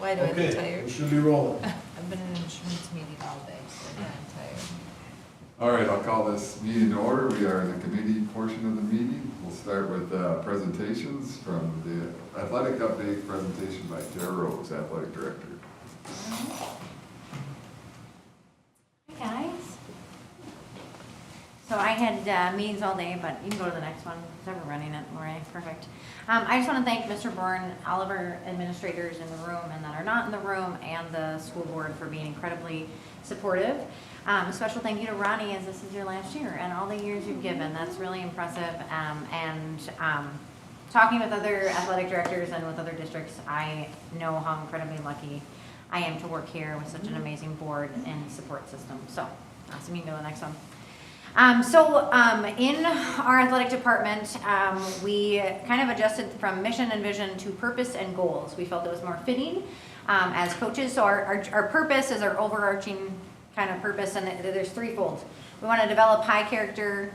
Why do I Okay, get tired? we should be rolling. I've been in an insurance meeting all day, so I'm tired. All right, I'll call this meeting to order. We are in the committee portion of the meeting. We'll start with presentations from the athletic update presentation by Tara Rose, athletic director. Hi guys. So I had meetings all day, but you can go to the next one, because we're running it, Lori, perfect. I just want to thank Mr. Bourne, all of our administrators in the room and that are not in the room, and the school board for being incredibly supportive. A special thank you to Ronnie, as this is your last year, and all the years you've given. That's really impressive. Talking with other athletic directors and with other districts, I know how incredibly lucky I am to work here with such an amazing board and support system. So, awesome. You can go to the next one. In our athletic department, we kind of adjusted from mission and vision to purpose and goals. We felt it was more fitting as coaches. So our purpose is our overarching kind of purpose, and there's threefold. We want to develop high character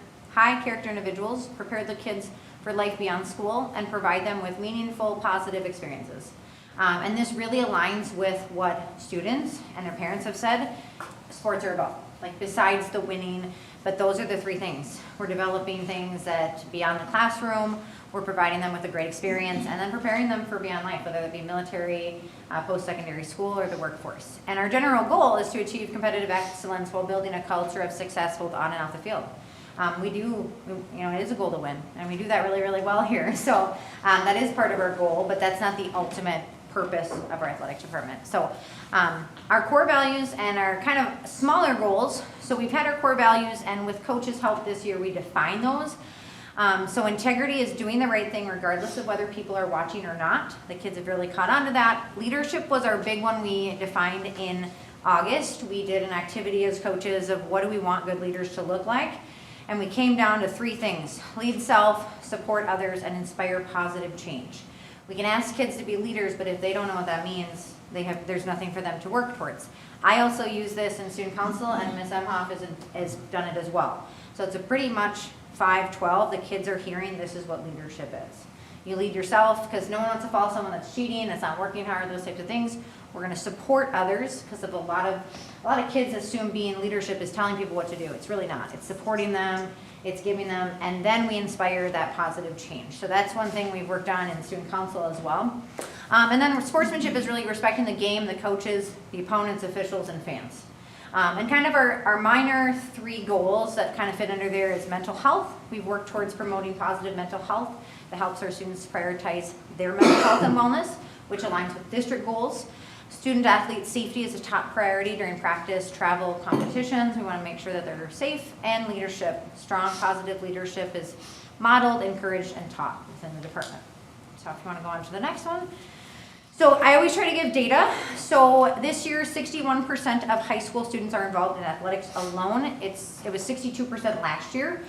individuals, prepare the kids for life beyond school, and provide them with meaningful, positive experiences. And this really aligns with what students and their parents have said sports are about. Like, besides the winning, but those are the three things. We're developing things that beyond the classroom, we're providing them with a great experience, and then preparing them for beyond life, whether it be military, post-secondary school, or the workforce. And our general goal is to achieve competitive excellence while building a culture of success both on and off the field. It is a goal to win, and we do that really, really well here. So that is part of our goal, but that's not the ultimate purpose of our athletic department. So our core values and our kind of smaller goals. So we've had our core values, and with coaches' help this year, we define those. So integrity is doing the right thing regardless of whether people are watching or not. The kids have really caught on to that. Leadership was our big one we defined in August. We did an activity as coaches of what do we want good leaders to look like. And we came down to three things: lead self, support others, and inspire positive change. We can ask kids to be leaders, but if they don't know what that means, there's nothing for them to work towards. I also use this in student council, and Ms. Emhoff has done it as well. So it's a pretty much 5-12. The kids are hearing this is what leadership is. You lead yourself, because no one wants to follow someone that's cheating, that's not working hard, those types of things. We're going to support others, because of a lot of kids assume being leadership is telling people what to do. It's really not. It's supporting them, it's giving them, and then we inspire that positive change. So that's one thing we've worked on in student council as well. And then sportsmanship is really respecting the game, the coaches, the opponents, officials, and fans. And kind of our minor three goals that kind of fit under there is mental health. We've worked towards promoting positive mental health that helps our students prioritize their mental health and wellness, which aligns with district goals. Student athlete safety is a top priority during practice, travel, competitions. We want to make sure that they're safe. And leadership, strong positive leadership is modeled, encouraged, and taught within the department. So if you want to go on to the next one. So I always try to give data. So this year, 61% of high school students are involved in athletics alone. It was 62% last year.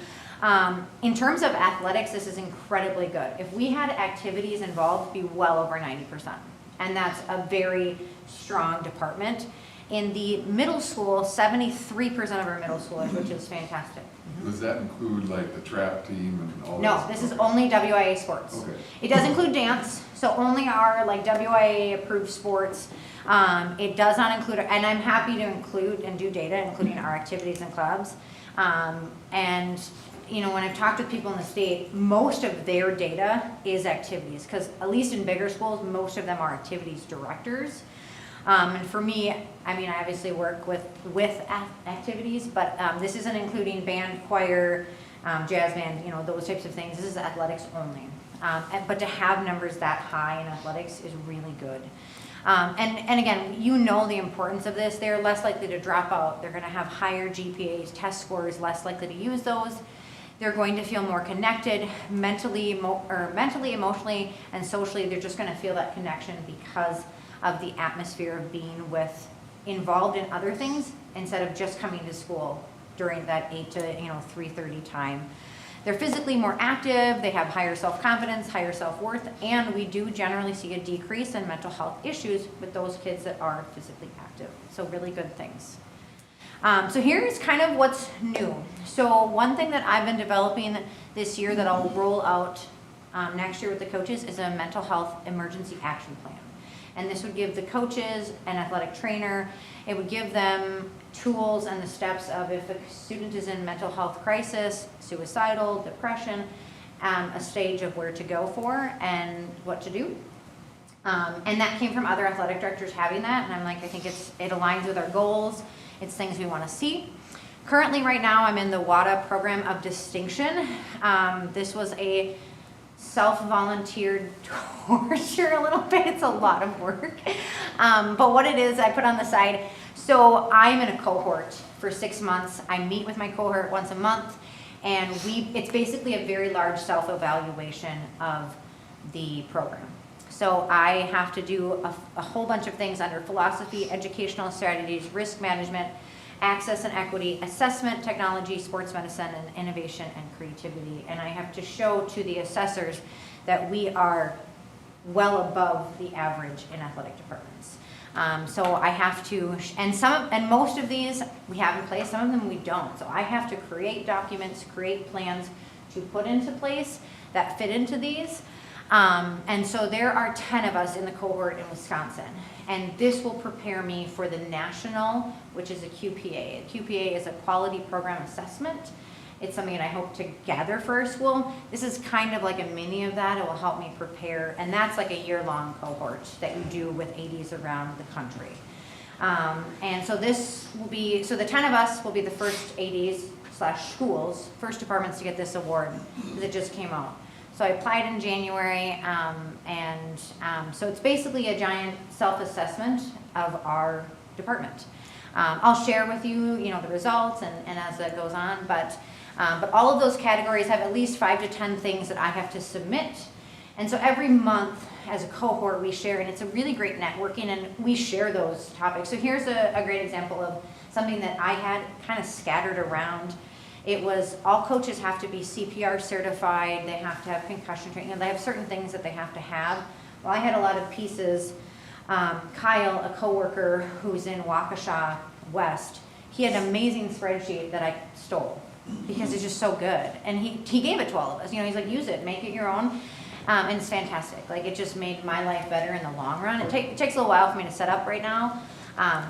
In terms of athletics, this is incredibly good. If we had activities involved, it'd be well over 90%. And that's a very strong department. In the middle school, 73% of our middle schoolers, which is fantastic. Does that include like the trap team and all that? No, this is only WIA sports. Okay. It does include dance, so only our like WIA approved sports. It does not include, and I'm happy to include and do data, including our activities and clubs. And when I've talked with people in the state, most of their data is activities, because at least in bigger schools, most of them are activities directors. And for me, I obviously work with activities, but this isn't including band, choir, jazz band, those types of things. This is athletics only. But to have numbers that high in athletics is really good. And again, the importance of this. They're less likely to drop out. They're going to have higher GPAs, test scores, less likely to use those. They're going to feel more connected mentally, emotionally, and socially. They're just going to feel that connection because of the atmosphere of being involved in other things instead of just coming to school during that 8 to 3:30 time. They're physically more active, they have higher self-confidence, higher self-worth, and we do generally see a decrease in mental health issues with those kids that are physically active. So really good things. So here's kind of what's new. So one thing that I've been developing this year that I'll roll out next year with the coaches is a mental health emergency action plan. And this would give the coaches and athletic trainer, it would give them tools and the steps of if a student is in mental health crisis, suicidal, depression, a stage of where to go for and what to do. And that came from other athletic directors having that, and I'm like, I think it aligns with our goals. It's things we want to see. Currently, right now, I'm in the WADA Program of Distinction. This was a self-volunteered torture a little bit. It's a lot of work. But what it is, I put on the side. So I'm in a cohort for 6 months. I meet with my cohort once a month, and it's basically a very large self-evaluation of the program. So I have to do a whole bunch of things under philosophy, educational strategies, risk management, access and equity, assessment, technology, sports medicine, and innovation and creativity. And I have to show to the assessors that we are well above the average in athletic departments. So I have to, and most of these we have in place, some of them we don't. So I have to create documents, create plans to put into place that fit into these. And so there are 10 of us in the cohort in Wisconsin, and this will prepare me for the national, which is a QPA. A QPA is a quality program assessment. It's something that I hope to gather for our school. This is kind of like a mini of that. It will help me prepare, and that's like a year-long cohort that you do with ADs around the country. And so this will be, so the 10 of us will be the first ADs/schools, first departments to get this award, because it just came out. So I applied in January, so it's basically a giant self-assessment of our department. I'll share with you, the results and as that goes on, but all of those categories have at least 5 to 10 things that I have to submit. And so every month as a cohort we share, and it's a really great networking, and we share those topics. So here's a great example of something that I had kind of scattered around. It was all coaches have to be CPR certified, they have to have concussion training, they have certain things that they have to have. Well, I had a lot of pieces. Kyle, a coworker who's in Waukesha West, he had an amazing spreadsheet that I stole because it's just so good. And he gave it to all of us. He's like, use it, make it your own. And it's fantastic. Like, it just made my life better in the long run. It takes a little while for me to set up right now,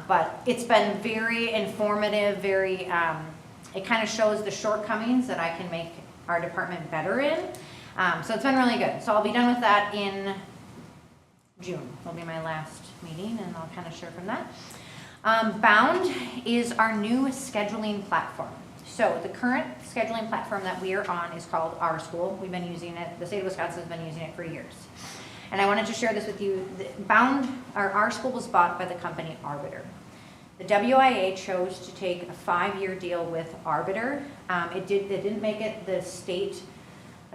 but it's been very informative, very, it kind of shows the shortcomings that I can make our department better in. So it's been really good. So I'll be done with that in June. Will be my last meeting, and I'll kind of share from that. Bound is our new scheduling platform. So the current scheduling platform that we are on is called Our School. We've been using it, the state of Wisconsin has been using it for years. And I wanted to share this with you. Our School was bought by the company Arbiter. The WIA chose to take a 5-year deal with Arbiter. It didn't make it the state,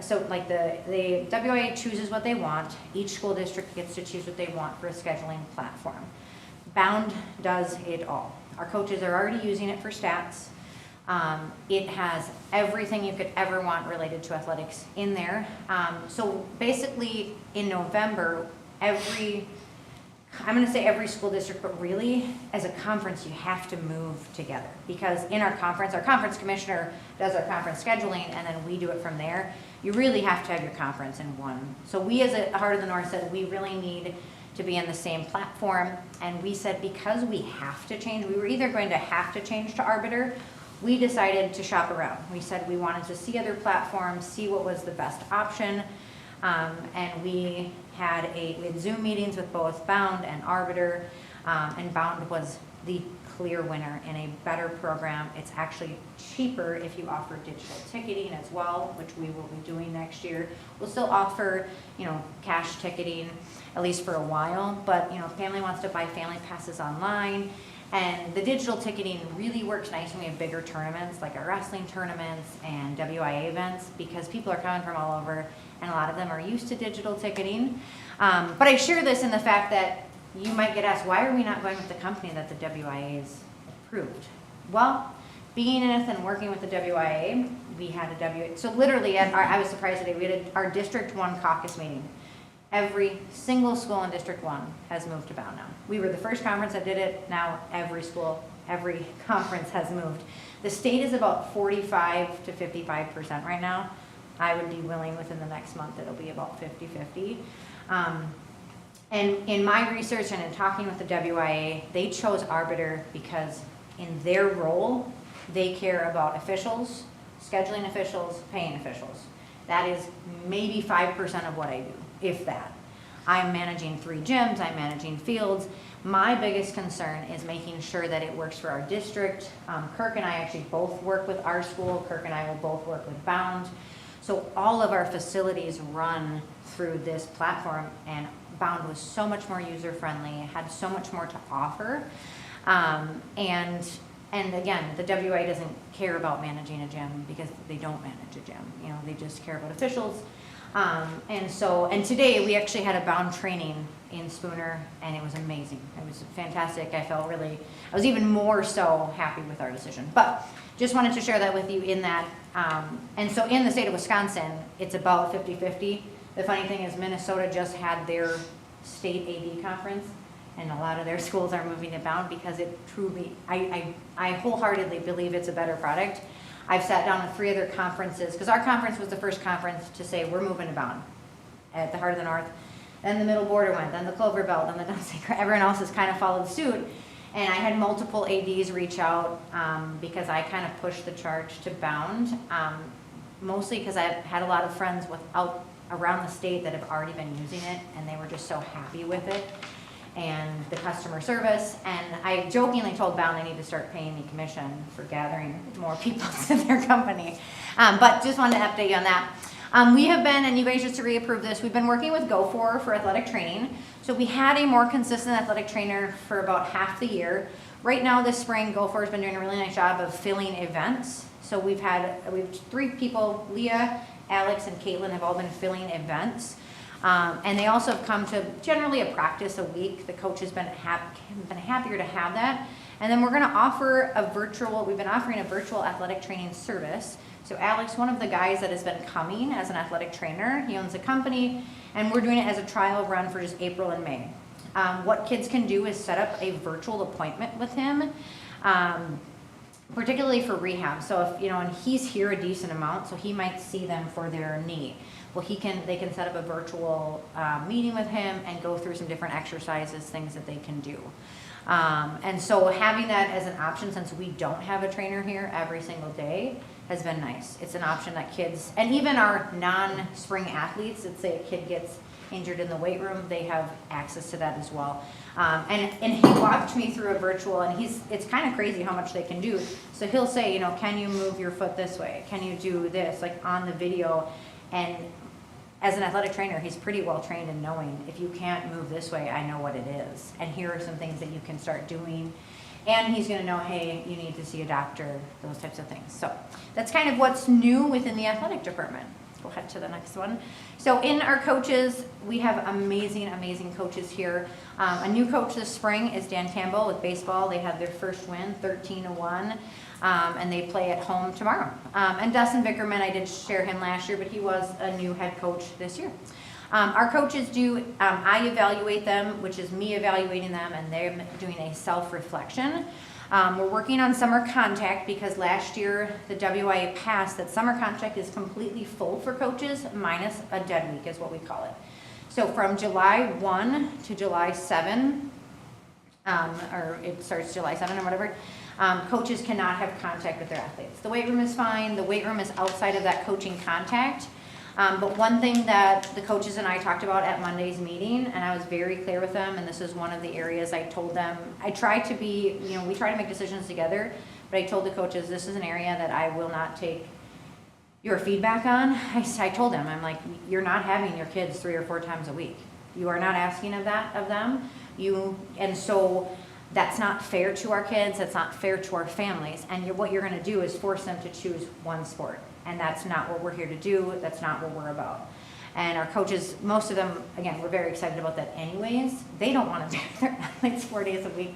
so like the WIA chooses what they want. Each school district gets to choose what they want for a scheduling platform. Bound does it all. Our coaches are already using it for stats. It has everything you could ever want related to athletics in there. So basically in November, I'm going to say every school district, but really as a conference you have to move together, because in our conference commissioner does our conference scheduling, and then we do it from there. You really have to have your conference in one. So we as a Heart of the North said we really need to be in the same platform, and we said because we have to change, we were either going to have to change to Arbiter. We decided to shop around. We said we wanted to see other platforms, see what was the best option, and we had Zoom meetings with both Bound and Arbiter, and Bound was the clear winner in a better program. It's actually cheaper if you offer digital ticketing as well, which we will be doing next year. We'll still offer, cash ticketing, at least for a while, but if family wants to buy family passes online, and the digital ticketing really works nice when we have bigger tournaments, like our wrestling tournaments and WIA events, because people are coming from all over, and a lot of them are used to digital ticketing. But I share this in the fact that you might get asked, why are we not going with the company that the WIA has approved? Well, being in it and working with the WIA, we had a WIA. So literally, I was surprised today, we had our District 1 caucus meeting. Every single school in District 1 has moved to Bound now. We were the first conference that did it. Now every school, every conference has moved. The state is about 45 to 55% right now. I would be willing within the next month it'll be about 50-50. And in my research and in talking with the WIA, they chose Arbiter because in their role, they care about officials, scheduling officials, paying officials. That is maybe 5% of what I do, if that. I'm managing 3 gyms, I'm managing fields. My biggest concern is making sure that it works for our district. Kirk and I actually both work with our school. Kirk and I will both work with Bound. So all of our facilities run through this platform, and Bound was so much more user-friendly, had so much more to offer. And again, the WA doesn't care about managing a gym because they don't manage a gym. You know, they just care about officials. And today we actually had a Bound training in Spooner, and it was amazing. It was fantastic. I was even more so happy with our decision. But just wanted to share that with you in that. And so in the state of Wisconsin, it's about 50-50. The funny thing is Minnesota just had their state AD conference, and a lot of their schools are moving to Bound because it truly, I wholeheartedly believe it's a better product. I've sat down with 3 other conferences, because our conference was the first conference to say we're moving to Bound at the Heart of the North. Then the Middle Border went, then the Clover Belt, then the Dunsink. Everyone else has kind of followed suit. And I had multiple ADs reach out because I kind of pushed the charge to Bound, mostly because I've had a lot of friends around the state that have already been using it, and they were just so happy with it and the customer service. And I jokingly told Bound they need to start paying me commission for gathering more people to their company. But just wanted to update you on that. We have been, and you guys just to reapprove this, we've been working with Go4 athletic training. So we had a more consistent athletic trainer for about half the year. Right now this spring, Go4 has been doing a really nice job of filling events. So we've 3 people, Leah, Alex, and Caitlin have all been filling events. And they also have come to generally a practice a week. The coach has been happier to have that. And then we're going to offer we've been offering a virtual athletic training service. So Alex, one of the guys that has been coming as an athletic trainer, he owns a company, and we're doing it as a trial run for just April and May. What kids can do is set up a virtual appointment with him, particularly for rehab. So if, and he's here a decent amount, so he might see them for their knee. Well, they can set up a virtual meeting with him and go through some different exercises, things that they can do. And so having that as an option, since we don't have a trainer here every single day, has been nice. It's an option that kids, and even our non-spring athletes, let's say a kid gets injured in the weight room, they have access to that as well. And he walked me through a virtual, and it's kind of crazy how much they can do. So he'll say, can you move your foot this way? Can you do this, like on the video? And as an athletic trainer, he's pretty well trained in knowing if you can't move this way, I know what it is. And here are some things that you can start doing. And he's going to know, hey, you need to see a doctor, those types of things. So that's kind of what's new within the athletic department. Go ahead to the next one. So in our coaches, we have amazing, amazing coaches here. A new coach this spring is Dan Campbell with baseball. They had their first win, 13-1. And they play at home tomorrow. And Dustin Vickerman, I did share him last year, but he was a new head coach this year. Our coaches I evaluate them, which is me evaluating them, and they're doing a self-reflection. We're working on summer contact because last year the WIA passed that summer contact is completely full for coaches minus a dead week is what we call it. So from July 1 to July 7, or it starts July 7 or whatever, coaches cannot have contact with their athletes. The weight room is fine. The weight room is outside of that coaching contact. But one thing that the coaches and I talked about at Monday's meeting, and I was very clear with them, and this is one of the areas I told them, I try to be, we try to make decisions together, but I told the coaches this is an area that I will not take your feedback on. I told them, I'm like, you're not having your kids 3 or 4 times a week. You are not asking of them. And so that's not fair to our kids, that's not fair to our families, and what you're going to do is force them to choose one sport. And that's not what we're here to do. That's not what we're about. And our coaches, most of them, again, we're very excited about that anyways. They don't want to do their athletes 4 days a week.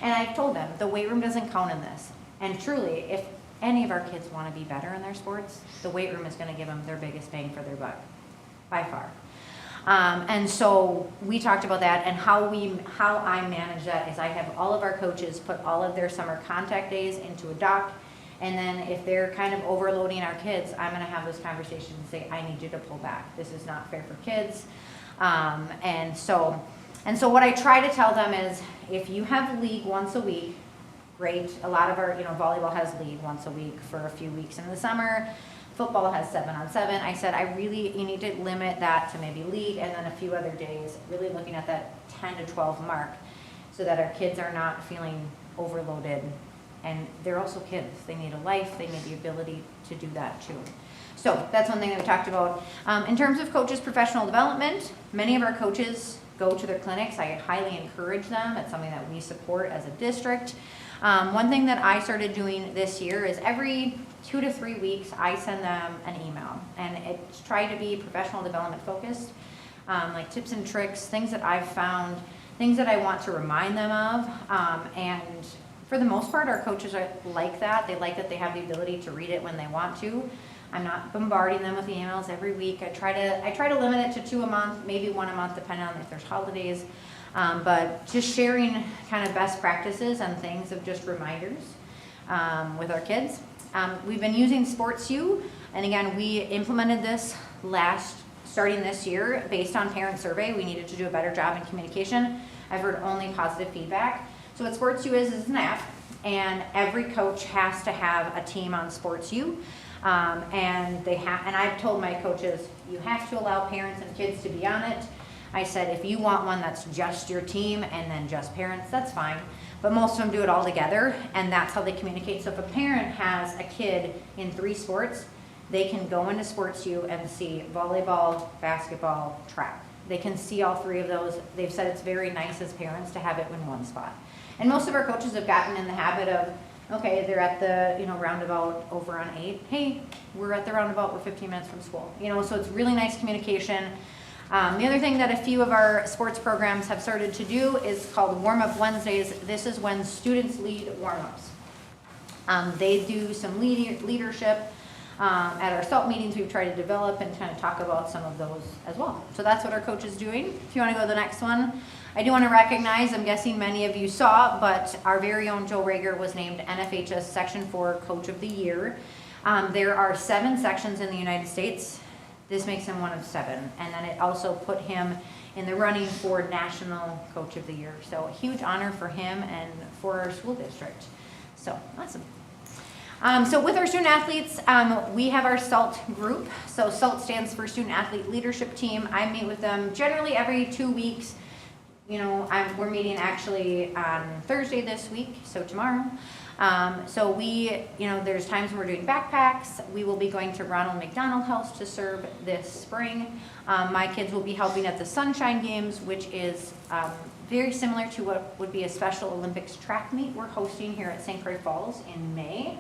And I've told them, the weight room doesn't count in this. And truly, if any of our kids want to be better in their sports, the weight room is going to give them their biggest bang for their buck, by far. And so we talked about that, and how I manage that is I have all of our coaches put all of their summer contact days into a doc. And then if they're kind of overloading our kids, I'm going to have those conversations and say, I need you to pull back. This is not fair for kids. And so And so what I try to tell them is, if you have league once a week, great. A lot of our, volleyball has league once a week for a few weeks in the summer. Football has 7-on-7. I said, you need to limit that to maybe league and then a few other days, really looking at that 10 to 12 mark so that our kids are not feeling overloaded. And they're also kids. They need a life. They need the ability to do that too. So that's one thing that we talked about. In terms of coaches' professional development, many of our coaches go to their clinics. I highly encourage them. It's something that we support as a district. One thing that I started doing this year is every 2 to 3 weeks, I send them an email, and it's try to be professional development focused, like tips and tricks, things that I've found, things that I want to remind them of, and for the most part, our coaches are like that. They like that they have the ability to read it when they want to. I'm not bombarding them with emails every week. I try to limit it to 2 a month, maybe 1 a month, depending on if there's holidays. But just sharing kind of best practices and things of just reminders with our kids. We've been using SportsU, and again, we implemented this starting this year based on parent survey. We needed to do a better job in communication. I've heard only positive feedback. So what SportsU is an app, and every coach has to have a team on SportsU. And I've told my coaches, you have to allow parents and kids to be on it. I said, if you want one that's just your team and then just parents, that's fine. But most of them do it all together, and that's how they communicate. So if a parent has a kid in 3 sports, they can go into SportsU and see volleyball, basketball, track. They can see all 3 of those. They've said it's very nice as parents to have it in one spot. And most of our coaches have gotten in the habit of, okay, they're at the roundabout over on 8. Hey, we're at the roundabout. We're 15 minutes from school. So it's really nice communication. The other thing that a few of our sports programs have started to do is called Warm-Up Wednesdays. This is when students lead warm-ups. They do some leadership. At our SALT meetings, we've tried to develop and kind of talk about some of those as well. So that's what our coach is doing. If you want to go to the next one. I do want to recognize, I'm guessing many of you saw, but our very own Joe Rager was named NFHS Section 4 Coach of the Year. There are 7 sections in the United States. This makes him one of 7. And then it also put him in the running for National Coach of the Year. So a huge honor for him and for our school district. So awesome. So with our student athletes, we have our SALT group. So SALT stands for Student Athlete Leadership Team. I meet with them generally every 2 weeks. We're meeting actually on Thursday this week, so tomorrow. So there's times when we're doing backpacks. We will be going to Ronald McDonald House to serve this spring. My kids will be helping at the Sunshine Games, which is very similar to what would be a Special Olympics track meet we're hosting here at St. Croix Falls in May.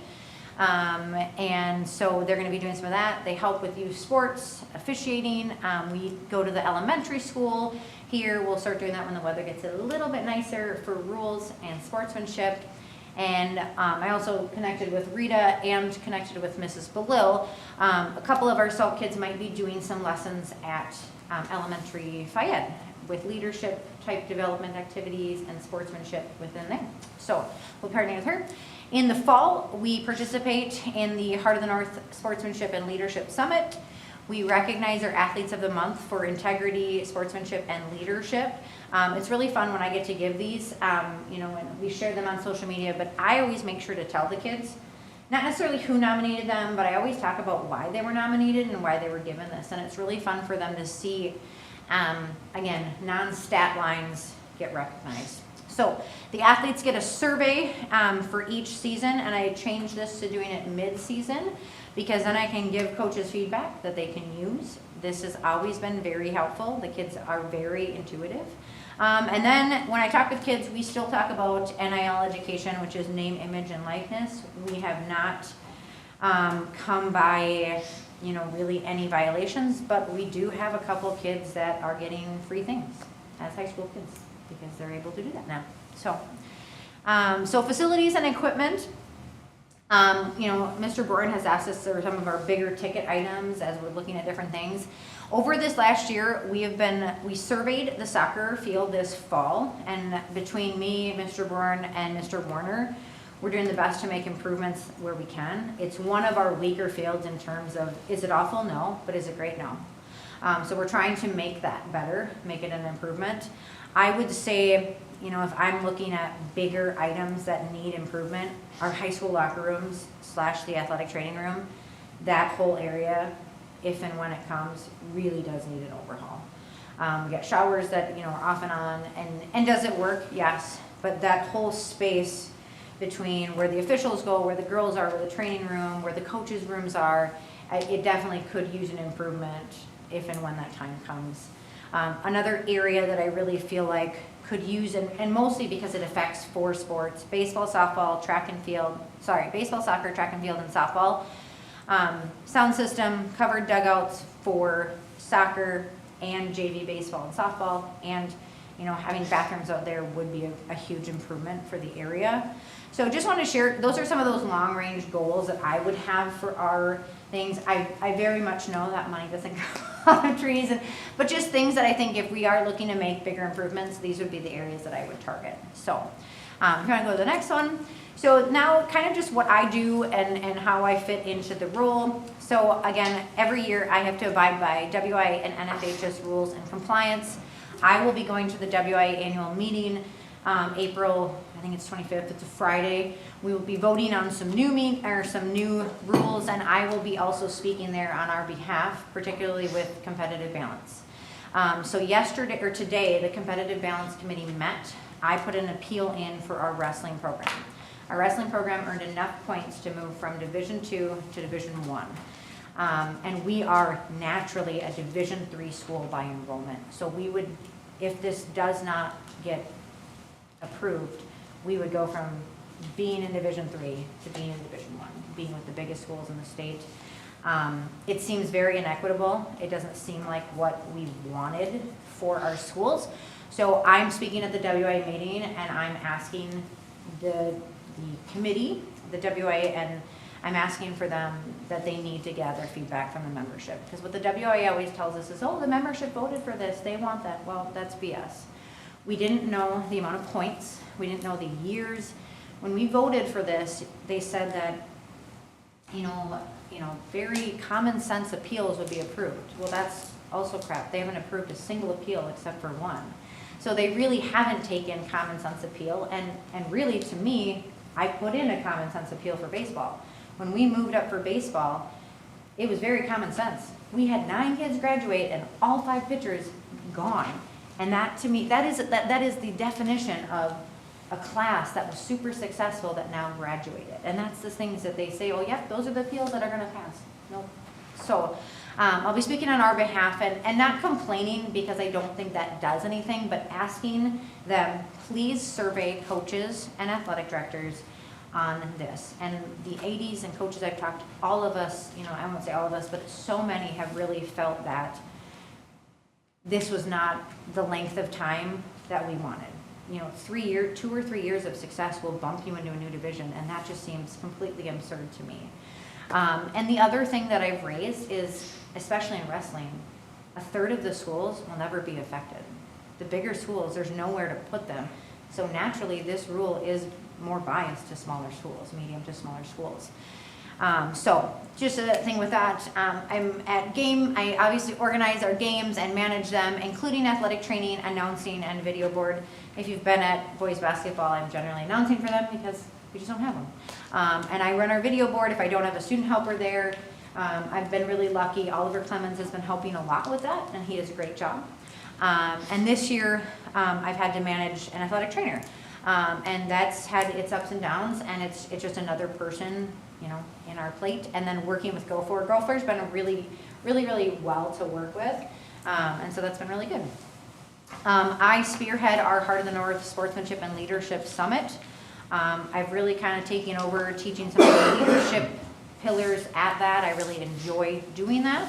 And so they're going to be doing some of that. They help with youth sports, officiating. We go to the elementary school here. We'll start doing that when the weather gets a little bit nicer for rules and sportsmanship. And I also connected with Rita and connected with Mrs. Belil. A couple of our SALT kids might be doing some lessons at Elementary Fayette with leadership type development activities and sportsmanship within there. So we'll partner with her. In the fall, we participate in the Heart of the North Sportsmanship and Leadership Summit. We recognize our Athletes of the Month for integrity, sportsmanship, and leadership. It's really fun when I get to give these, and we share them on social media, but I always make sure to tell the kids, not necessarily who nominated them, but I always talk about why they were nominated and why they were given this. And it's really fun for them to see, again, non-stat lines get recognized. So the athletes get a survey for each season, and I changed this to doing it mid-season because then I can give coaches feedback that they can use. This has always been very helpful. The kids are very intuitive. And then when I talk with kids, we still talk about NIL education, which is name, image, and likeness. We have not come by, really any violations, but we do have a couple kids that are getting free things as high school kids because they're able to do that now. So facilities and equipment. Mr. Boren has asked us for some of our bigger ticket items as we're looking at different things. Over this last year, we surveyed the soccer field this fall, and between me, Mr. Boren, and Mr. Warner, we're doing the best to make improvements where we can. It's one of our weaker fields in terms of, is it awful? No, but is it great? No. So we're trying to make that better, make it an improvement. I would say, you know, if I'm looking at bigger items that need improvement, our high school locker rooms / the athletic training room, that whole area, if and when it comes, really does need an overhaul. We got showers that, you know, are off and on, and does it work? Yes, but that whole space between where the officials go, where the girls are, where the training room, where the coaches' rooms are, it definitely could use an improvement if and when that time comes. Another area that I really feel like could use, and mostly because it affects 4 sports, baseball, soccer, track and field, and softball. Sound system, covered dugouts for soccer and JV baseball and softball, and, you know, having bathrooms out there would be a huge improvement for the area. So just want to share, those are some of those long-range goals that I would have for our things. I very much know that money doesn't grow on trees, but just things that I think if we are looking to make bigger improvements, these would be the areas that I would target. So if you want to go to the next one. So now kind of just what I do and how I fit into the role. So again, every year I have to abide by WIA and NFHS rules and compliance. I will be going to the WIA annual meeting April, I think it's 25th, it's a Friday. We will be voting on some new rules, and I will be also speaking there on our behalf, particularly with competitive balance. So today, the competitive balance committee met. I put an appeal in for our wrestling program. Our wrestling program earned enough points to move from Division II to Division I. And we are naturally a Division III school by enrollment. So we would, if this does not get approved, we would go from being in Division III to being in Division I, being with the biggest schools in the state. It seems very inequitable. It doesn't seem like what we wanted for our schools. So I'm speaking at the WIA meeting, and I'm asking the committee, the WIA, and I'm asking for them that they need to gather feedback from the membership. Because what the WIA always tells us is, oh, the membership voted for this, they want that. Well, that's BS. We didn't know the amount of points. We didn't know the years. When we voted for this, they said that, you know, very common sense appeals would be approved. Well, that's also crap. They haven't approved a single appeal except for one. So they really haven't taken common sense appeal. And really, to me, I put in a common sense appeal for baseball. When we moved up for baseball, it was very common sense. We had 9 kids graduate and all 5 pitchers gone. And that, to me, that is the definition of a class that was super successful that now graduated. And that's the things that they say, oh, yep, those are the appeals that are going to pass. Nope. So I'll be speaking on our behalf and not complaining because I don't think that does anything, but asking them, please survey coaches and athletic directors on this. And the ADs and coaches I've talked to, all of us, you know, I won't say all of us, but so many have really felt that this was not the length of time that we wanted. You know, 2 or 3 years of success will bump you into a new division, and that just seems completely absurd to me. And the other thing that I've raised is, especially in wrestling, 1/3 of the schools will never be affected. The bigger schools, there's nowhere to put them. So naturally, this rule is more biased to smaller schools, medium to smaller schools. So just a thing with that, I'm at I obviously organize our games and manage them, including athletic training, announcing, and video board. If you've been at boys basketball, I'm generally announcing for them because we just don't have them. And I run our video board if I don't have a student helper there. I've been really lucky. Oliver Clemens has been helping a lot with that, and he does a great job. And this year, I've had to manage an athletic trainer. And that's had its ups and downs, and it's just another person, you know, in our plate. And then working with Go4. Go4's been a really well to work with, and so that's been really good. I spearhead our Heart of the North Sportsmanship and Leadership Summit. I've really kind of taken over teaching some of the leadership pillars at that. I really enjoy doing that.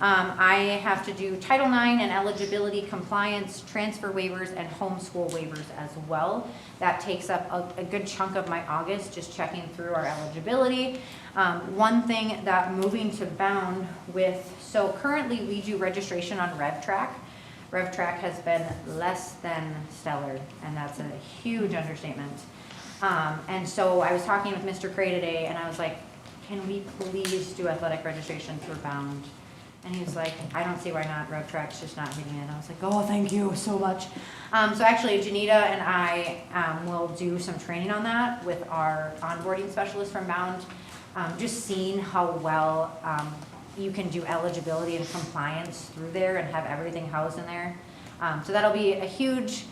I have to do Title IX and eligibility compliance, transfer waivers, and homeschool waivers as well. That takes up a good chunk of my August, just checking through our eligibility. One thing that moving to Bound with, so currently we do registration on RevTrack. RevTrack has been less than stellar, and that's a huge understatement. And so I was talking with Mr. Cray today, and I was like, can we please do athletic registration through Bound? And he was like, I don't see why not, road track's just not hitting it. I was like, oh, thank you so much. So actually, Janita and I will do some training on that with our onboarding specialist from Bound, just seeing how well you can do eligibility and compliance through there and have everything housed in there. So that'll be a huge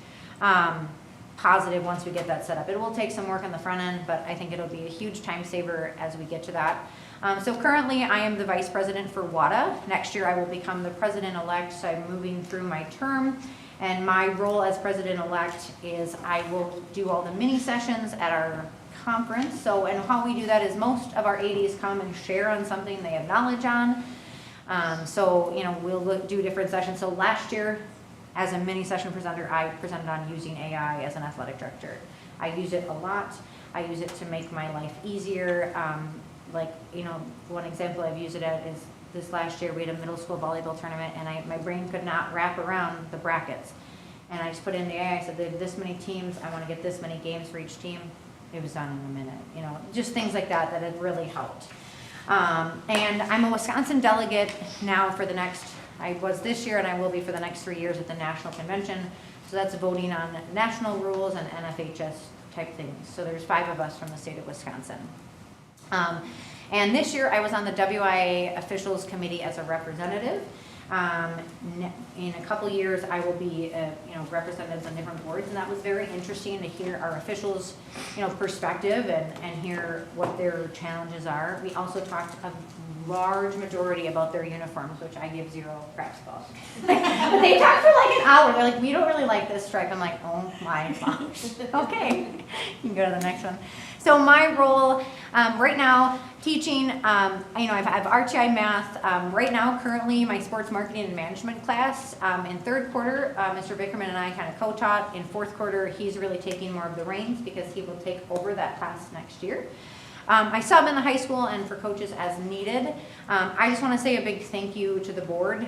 positive once we get that set up. It will take some work on the front end, but I think it'll be a huge time saver as we get to that. So currently I am the vice president for WADA. Next year I will become the president-elect, so I'm moving through my term. And my role as president-elect is I will do all the mini sessions at our conference. So, and how we do that is most of our ADs come and share on something they have knowledge on. So, you know, we'll do different sessions. So last year, as a mini session presenter, I presented on using AI as an athletic director. I use it a lot. I use it to make my life easier. Like, you know, one example I've used it at is this last year we had a middle school volleyball tournament and my brain could not wrap around the brackets. And I just put in the AI, I said, they have this many teams, I want to get this many games for each team. It was done in a minute, you know, just things like that that have really helped. And I'm a Wisconsin delegate now for the next, I was this year and I will be for the next 3 years at the national convention. So that's voting on national rules and NFHS type things. So there's 5 of us from the state of Wisconsin. And this year I was on the WIA officials committee as a representative. In a couple years I will be, you know, representatives on different boards, and that was very interesting to hear our officials, you know, perspective and hear what their challenges are. We also talked a large majority about their uniforms, which I give 0 craps about. They talked for like an hour. They're like, we don't really like this stripe. I'm like, oh my gosh. Okay, you can go to the next one. So my role right now, teaching, you know, I have RTI math. Right now, currently, my sports marketing and management class, in 3rd quarter, Mr. Vickerman and I kind of co-taught. In 4th quarter, he's really taking more of the reins because he will take over that class next year. I sub in the high school and for coaches as needed. I just want to say a big thank you to the board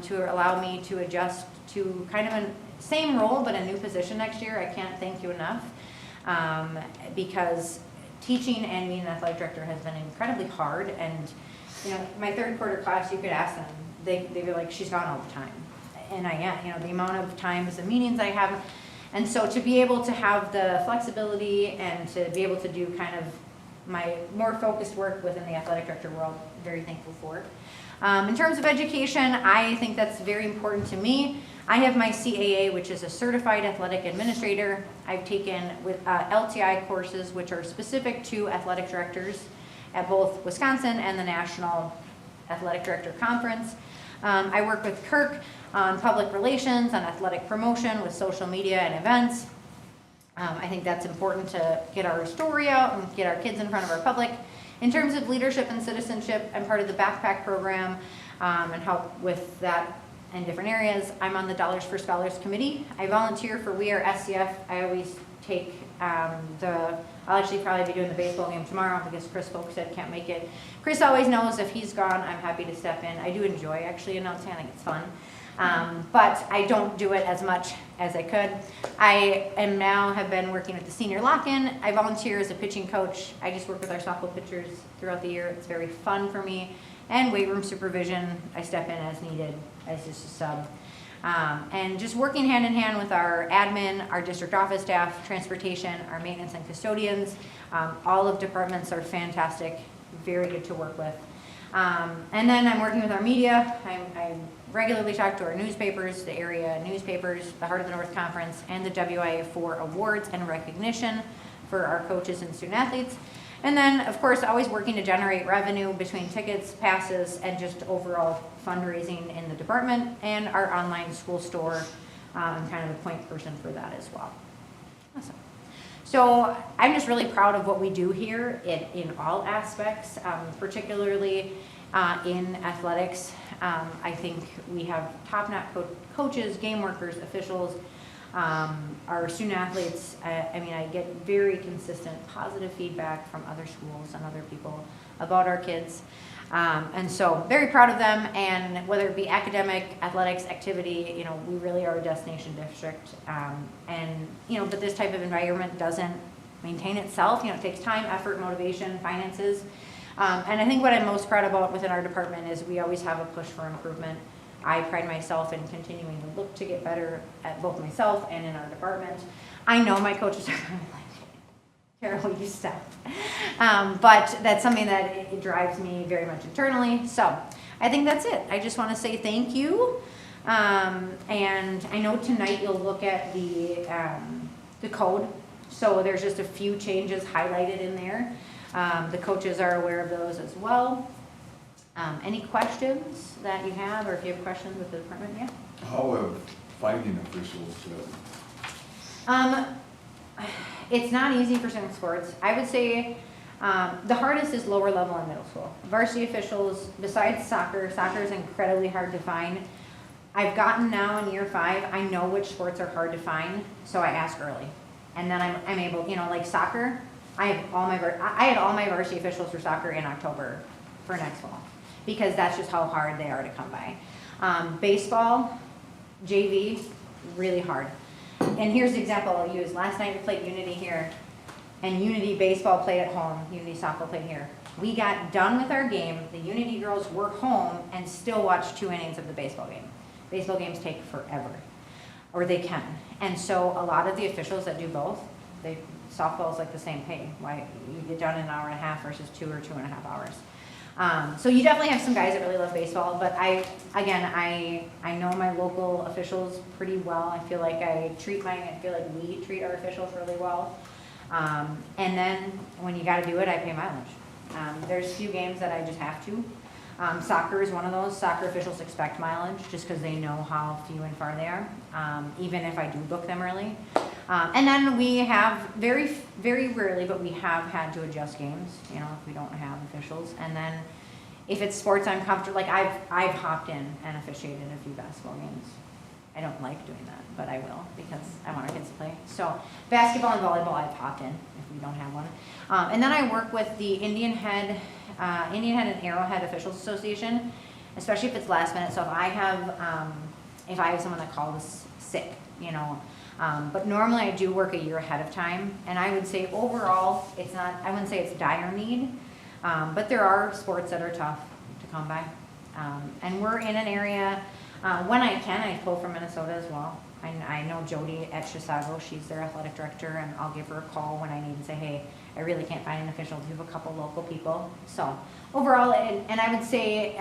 to allow me to adjust to kind of a same role but a new position next year. I can't thank you enough because teaching and being an athletic director has been incredibly hard. And you know, my 3rd quarter class, you could ask them, they'd be like, she's gone all the time. And I am, you know, the amount of times and meetings I have. And so to be able to have the flexibility and to be able to do kind of my more focused work within the athletic director world, very thankful for. In terms of education, I think that's very important to me. I have my CAA, which is a Certified Athletic Administrator. I've taken with LTI courses, which are specific to athletic directors at both Wisconsin and the National Athletic Director Conference. I work with Kirk on public relations, on athletic promotion with social media and events. I think that's important to get our story out and get our kids in front of our public. In terms of leadership and citizenship, I'm part of the backpack program and help with that in different areas. I'm on the Dollars for Scholars committee. I volunteer for We Are SCF. I always take I'll actually probably be doing the baseball game tomorrow because Chris Folkstead can't make it. Chris always knows if he's gone, I'm happy to step in. I do enjoy actually announcing. I think it's fun. But I don't do it as much as I could. I am now have been working with the senior lock-in. I volunteer as a pitching coach. I just work with our softball pitchers throughout the year. It's very fun for me. And weight room supervision, I step in as needed as just a sub. And just working hand in hand with our admin, our district office staff, transportation, our maintenance and custodians. All of departments are fantastic, very good to work with. And then I'm working with our media. I regularly talk to our newspapers, the area newspapers, the Heart of the North Conference, and the WIA for awards and recognition for our coaches and student athletes. And then, of course, always working to generate revenue between tickets, passes, and just overall fundraising in the department, and our online school store. I'm kind of a point person for that as well. Awesome. So I'm just really proud of what we do here in all aspects, particularly in athletics. I think we have top-notch coaches, game workers, officials, our student athletes. I mean, I get very consistent positive feedback from other schools and other people about our kids. And so very proud of them, and whether it be academic, athletics, activity, you know, we really are a destination district. And, you know, but this type of environment doesn't maintain itself. You know, it takes time, effort, motivation, finances. And I think what I'm most proud about within our department is we always have a push for improvement. I pride myself in continuing to look to get better at both myself and in our department. I know my coaches are kind of like, Carol, you stop. But that's something that it drives me very much internally. So I think that's it. I just want to say thank you. And I know tonight you'll look at the code. So there's just a few changes highlighted in there. The coaches are aware of those as well. Any questions that you have, or if you have questions with the department, yeah? How have fighting officials been? It's not easy for certain sports. I would say the hardest is lower level and middle school. Varsity officials, besides soccer is incredibly hard to find. I've gotten now in year 5, I know which sports are hard to find, so I ask early. And then I'm able, like soccer, I had all my varsity officials for soccer in October for next fall, because that's just how hard they are to come by. Baseball, JV, really hard. And here's the example I'll use. Last night we played Unity here, and Unity baseball played at home, Unity softball played here. We got done with our game, the Unity girls were home and still watched 2 innings of the baseball game. Baseball games take forever, or they can. And so a lot of the officials that do both, softball is like the same pay. Why you get done in an hour and a half versus 2 or 2.5 hours. So you definitely have some guys that really love baseball, but I know my local officials pretty well. I feel like we treat our officials really well. And then when you gotta do it, I pay mileage. There's a few games that I just have to. Soccer is one of those. Soccer officials expect mileage just because they know how few and far they are, even if I do book them early. And then we have, very, very rarely, but we have had to adjust games, if we don't have officials. And then if it's sports I'm comfortable, like I've hopped in and officiated a few basketball games. I don't like doing that, but I will because I want our kids to play. So basketball and volleyball I've hopped in if we don't have one. And then I work with the Indian Head and Arrowhead Officials Association, especially if it's last minute. So if I have someone that calls sick, but normally I do work a year ahead of time. And I would say overall, I wouldn't say it's dire need, but there are sports that are tough to come by. And we're in an area, when I can, I pull from Minnesota as well. I know Jody at Chisago, she's their athletic director, and I'll give her a call when I need and say, hey, I really can't find an official. Do you have a couple local people? So overall, and I would say,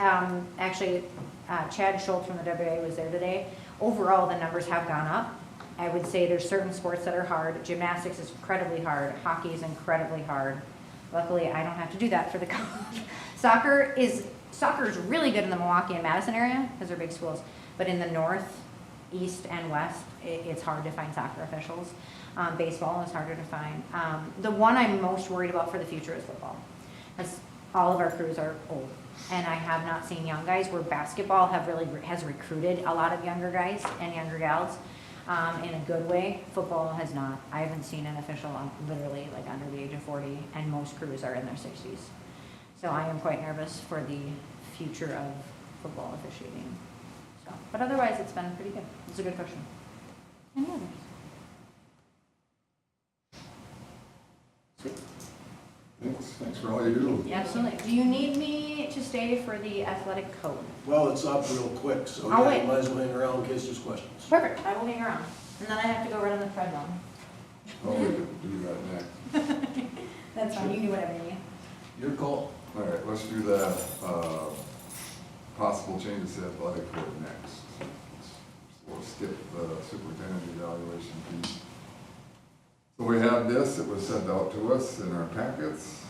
Chad Schultz from the WA was there today. Overall, the numbers have gone up. I would say there's certain sports that are hard. Gymnastics is incredibly hard. Hockey is incredibly hard. Luckily, I don't have to do that for the college. Soccer is really good in the Milwaukee and Madison area because they're big schools. But in the north, east, and west, it's hard to find soccer officials. Baseball is harder to find. The one I'm most worried about for the future is football. Because all of our crews are old. And I have not seen young guys, where basketball has recruited a lot of younger guys and younger gals in a good way. Football has not. I haven't seen an official literally like under the age of 40, and most crews are in their 60s. So I am quite nervous for the future of football officiating. So, but otherwise, it's been pretty good. It's a good question. Any others? Sweet. Thanks for all you do. Yeah, absolutely. Do you need me to stay for the athletic code? Well, it's up real quick, so I'll yeah, wait. you might as well hang around in case there's questions. Perfect. I will hang around. And then I have to go run on the treadmill. Oh, we can do that next. That's fine. You can do whatever you need. Your call. All right, let's do the possible changes to athletic code next. We'll skip the superintendent evaluation piece. So we have this, it was sent out to us in our packets.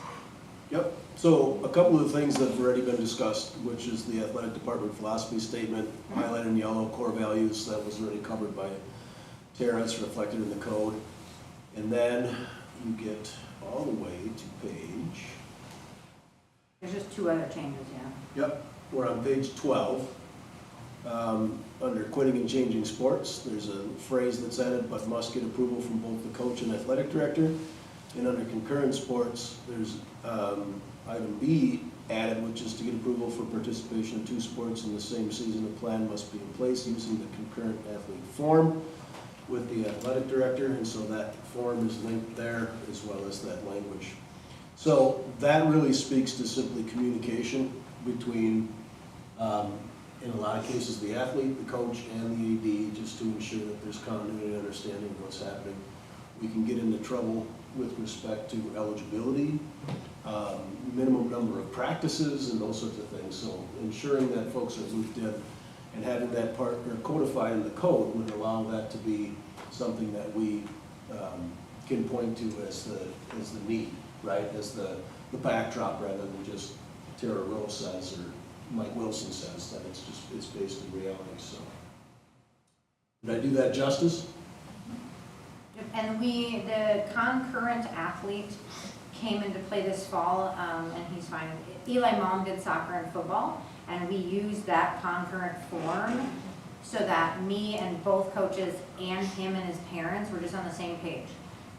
Yep. So a couple of things that have already been discussed, which is the athletic department philosophy statement, highlighted in yellow, core values, that was already covered by Tara, it's reflected in the code. And then you get all the way to page. There's just 2 other changes, yeah. Yep, we're on page 12. Under quitting and changing sports, there's a phrase that's added, but must get approval from both the coach and athletic director. And under concurrent sports, there's item B added, which is to get approval for participation in 2 sports in the same season. A plan must be in place using the concurrent athlete form with the athletic director, and so that form is linked there as well as that language. So that really speaks to simply communication between, in a lot of cases, the athlete, the coach, and the AD, just to ensure that there's continuity and understanding of what's happening. We can get into trouble with respect to eligibility, minimum number of practices, and those sorts of things. So ensuring that folks are looped in and having that part or codified in the code would allow that to be something that we can point to as the need, right? As the backdrop, rather than just Tara Rose says or Mike Wilson says, that it's based in reality. So did I do that justice? And the concurrent athlete came into play this fall, and he's fine. Eli mom did soccer and football, and we used that concurrent form so that me and both coaches and him and his parents were just on the same page.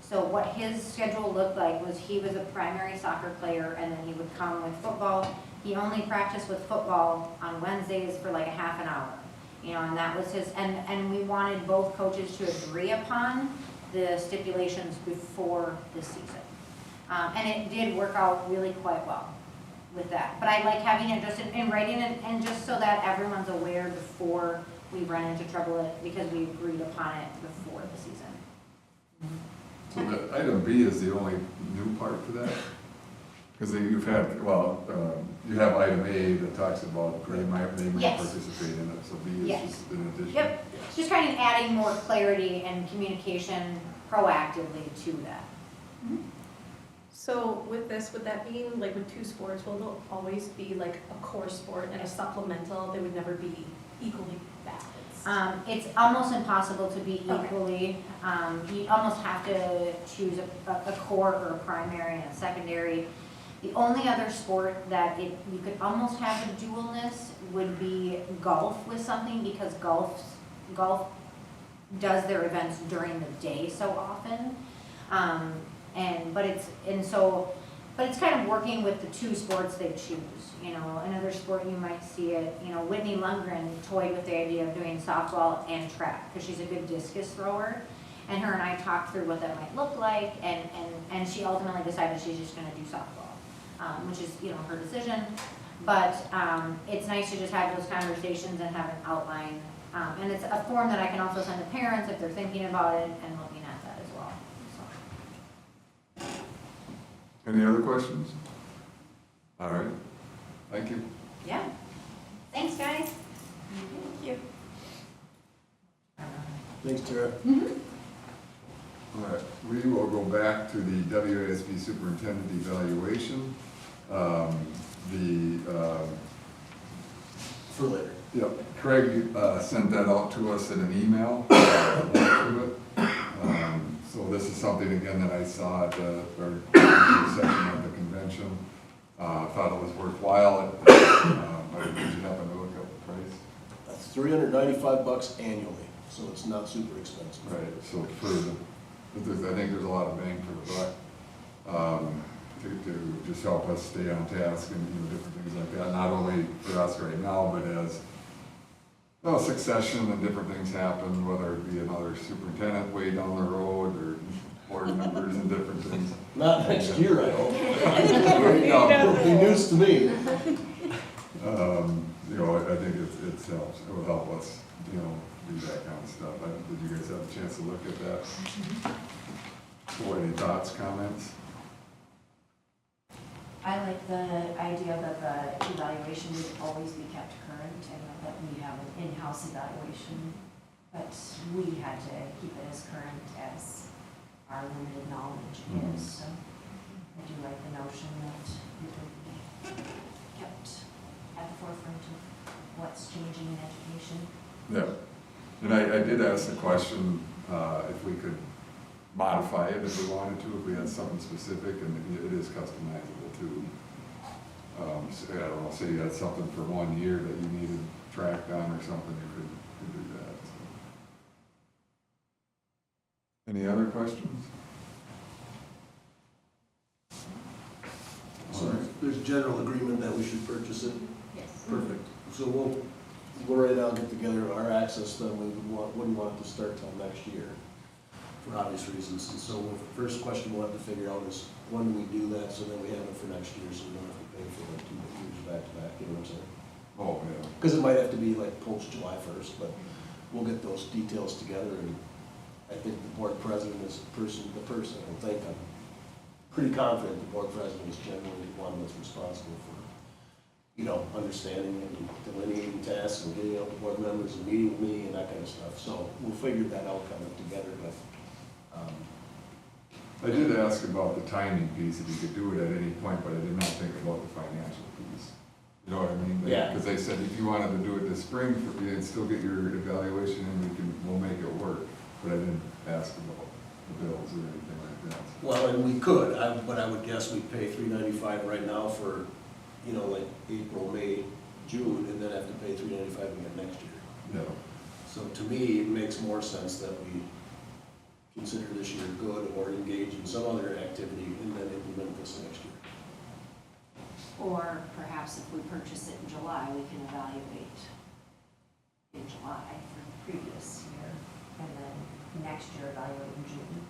So what his schedule looked like was he was a primary soccer player, and then he would come with football. He only practiced with football on Wednesdays for like a half an hour, you know, and that was his, and we wanted both coaches to agree upon the stipulations before the season. And it did work out really quite well with that. But I like having it just in writing and just so that everyone's aware before we run into trouble because we agreed upon it before the season. So the item B is the only new part to that? Because you've had, well, you have item A that talks about they might Yes. participate in it, so B is Yes. just in addition. Yep, just kind of adding more clarity and communication proactively to that. So with this, would that mean, like with two sports, will there always be like a core sport and a supplemental? They would never be equally balanced? It's almost impossible to be Okay. equally, you almost have to choose a core or a primary and a secondary. The only other sport that you could almost have a dualness would be golf with something, because golf does their events during the day so often. But it's kind of working with the two sports they choose. You know, another sport you might see it, you know, Whitney Lundgren toyed with the idea of doing softball and track, because she's a good discus thrower. And her and I talked through what that might look like, and she ultimately decided she's just gonna do softball, which is, you know, her decision. But it's nice to just have those conversations and have an outline. And it's a form that I can also send to parents if they're thinking about it and looking at that as well. So. Any other questions? All right, thank you. Yeah. Thanks, guys. Thank you. Thanks, Tara. All right, we will go back to the WASB superintendent evaluation. For later. Yep, Craig sent that out to us in an email. To it. So this is something, again, that I saw at the session of the convention. Thought it was worthwhile. Did you happen to look up the price? That's $395 annually, so it's not super expensive. Right, so I think there's a lot of bang for the buck. To just help us stay on task and, you know, different things like that, not only for us right now, but as succession and different things happen, whether it be another superintendent way down the road or board members and different things. Not next year, I hope. No. It'll be news to me. You know, I think it helps, it will help us, you know, do that kind of stuff. Did you guys have a chance to look at that? So any thoughts, comments? I like the idea that the evaluation would always be kept current and that we have an in-house evaluation, but we had to keep it as current as our limited knowledge is. So I do like the notion that it would be kept at the forefront of what's changing in education. Yeah, and I did ask the question, if we could modify it if we wanted to, if we had something specific, and it is customizable too. So, I don't know, say you had something for 1 year that you needed tracked on or something, you could do that. So. Any other questions? So there's general agreement that we should purchase it? Yes. Perfect. So we'll right now get together our access, then we wouldn't want it to start till next year. for obvious reasons. And so the first question we'll have to figure out is, when do we do that, so that we have it for next year, so we don't have to pay for like 2 years back to back, you know what I'm saying? Oh, yeah. Because it might have to be like post July 1st, but we'll get those details together, and I think the board president is the person, I think, I'm pretty confident the board president is generally the one that's responsible for, you know, understanding and delineating tasks and getting out to board members and meeting with me and that kind of stuff. So we'll figure that out kind of together, but, I did ask about the timing piece, if you could do it at any point, but I did not think about the financial piece. You know what I mean? Yeah. Because they said if you wanted to do it this spring, you'd still get your evaluation and we'll make it work. But I didn't ask about the bills or anything like that. well, and we could, but I would guess we'd pay $395 right now for, you know, like April, May, June, and then have to pay $395 again next year. Yeah. So to me, it makes more sense that we consider this year good or engage in some other activity and then implement this next year. Or perhaps if we purchase it in July, we can evaluate in July for the previous year, and then next year evaluate in June.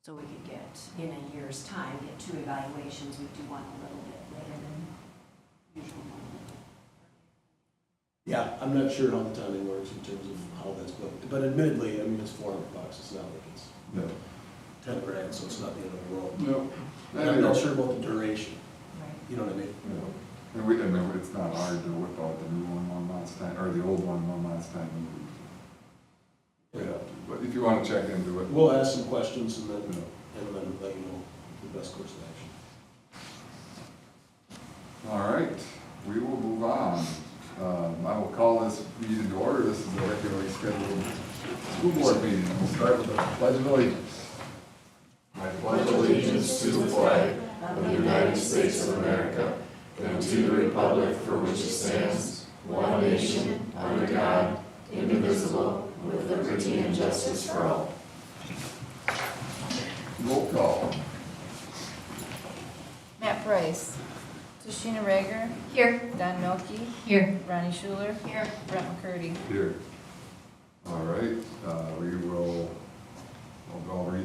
So we could get, in a year's time, get 2 evaluations. We do one a little bit later than usual. Yeah, I'm not sure how the timing works in terms of how that's booked, but admittedly, I mean, it's $400, it's not like it's No. 10 grand, so it's not the end of the world. No. And I'm not sure about the duration, Right. you know what I mean? No. And it's not hard to whip out the new one last time, or the old one last time. Yeah, but if you want to check into it. We'll ask some questions and then Yeah. let you know the best course of action. All right, we will move on. I will call this meeting to order. This is a regularly scheduled school board meeting. We'll start with the pledge of allegiance. I pledge allegiance to the flag of the United States of America and to the republic for which it stands, one nation, under God, indivisible, with liberty and justice for all. Roll call. Matt Price. Tashina Rager. Here. Don Milky. Here. Ronnie Schuler. Here. Brent McCurdy. Here. All right, I'll read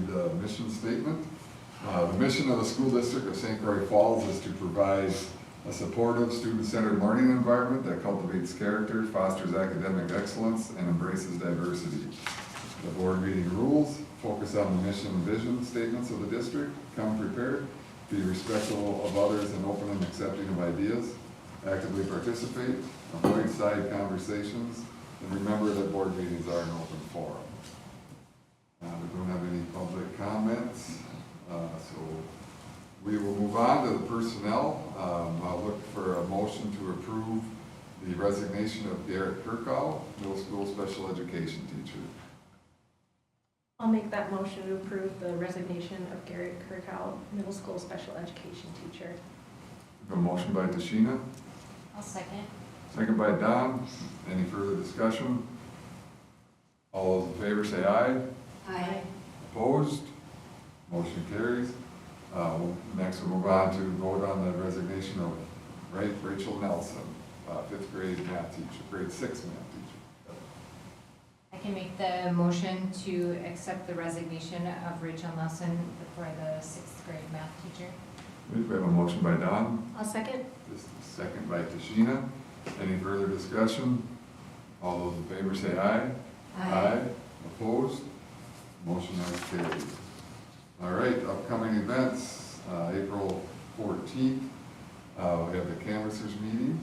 the mission statement. The mission of the school district of St. Croix Falls is to provide a supportive, student-centered learning environment that cultivates character, fosters academic excellence, and embraces diversity. The board meeting rules focus on the mission and vision statements of the district. Come prepared, be respectful of others and open and accepting of ideas, actively participate, avoid side conversations, and remember that board meetings are an open forum. We don't have any public comments, so we will move on to the personnel. I'll look for a motion to approve the resignation of Garrett Kirkhow, middle school special education teacher. I'll make that motion to approve the resignation of Garrett Kirkhow, middle school special education teacher. A motion by Tashina, I'll second. second by Don. Any further discussion? All those in favor say aye. Aye. Opposed? Motion carries. Next, we'll move on to vote on the resignation of Rachel Nelson, 5th grade math teacher, grade 6 math teacher. I can make the motion to accept the resignation of Rachel Nelson for the 6th grade math teacher. We have a motion by Don, I'll second. this is second by Tashina. Any further discussion? All those in favor say aye. Opposed? Motion has carried. All right, upcoming events, April 14th, we have the canvassers meeting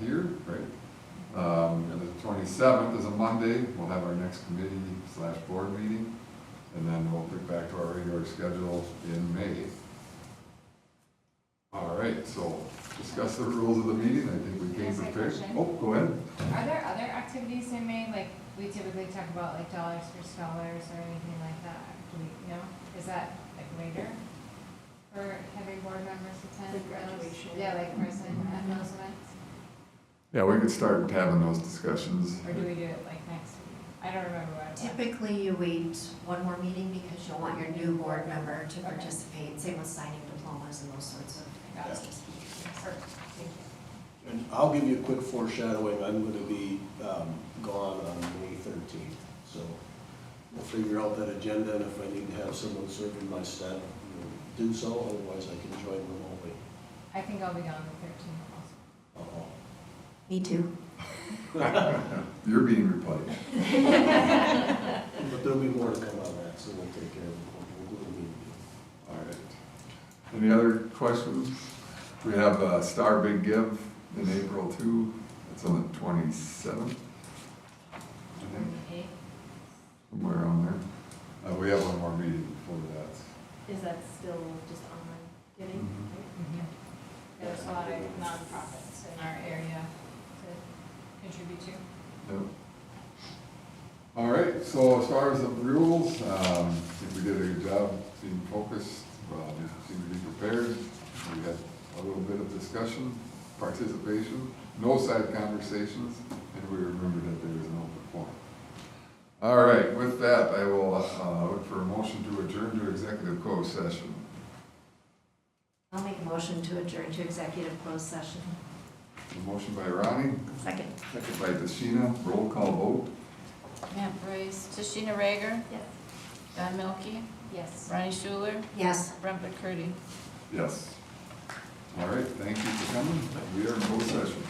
here, right? And the 27th is a Monday, we'll have our next committee/board meeting, and then we'll get back to our regular schedule in May. All right, so discuss the rules of the meeting. I think we Can I came ask a prepared. question? Oh, go ahead. Are there other activities in May, like we typically talk about like dollars for scholars or anything like that? Do we, know? Is that like later for having board members attend? Like graduation. those? Yeah, like person at those events? Yeah, we could start having those discussions. Or do we do it like next week? I don't remember what it was. Typically, you wait one more meeting because you'll want your new board member to participate, same with signing diplomas and those sorts of Got it. things. Perfect, thank you. And I'll give you a quick foreshadowing, I'm gonna be gone on May 13th, so we'll figure out that agenda, and if I need to have someone serving my staff, we'll do so, otherwise I can join remotely. I think I'll be gone the 13th also. Uh-oh. Me too. You're being replaced. But there'll be more to come on that, so we'll take care of it. We'll do what we need to do. All right. Any other questions? We have Star Big Give in April too. It's on the 27th. I think, 8th. somewhere around there. We have one more meeting before that. Is that still just online getting? There's a lot of nonprofits in our area to contribute to. Yep. All right, so as far as the rules, I think we did a good job being focused, seemed to be prepared. We had a little bit of discussion, participation, no side conversations, and we remembered that there was an open forum. All right, with that, I will look for a motion to adjourn to executive closed session. I'll make a motion to adjourn to executive closed session. A motion by Ronnie, Second. second by Tashina, roll call vote. Matt Bryce, Tashina Rager, Yes. Don Milky, Yes. Ronnie Schuler, Yes. Brent McCurdy. Yes. All right, thank you for coming. We are in closed session.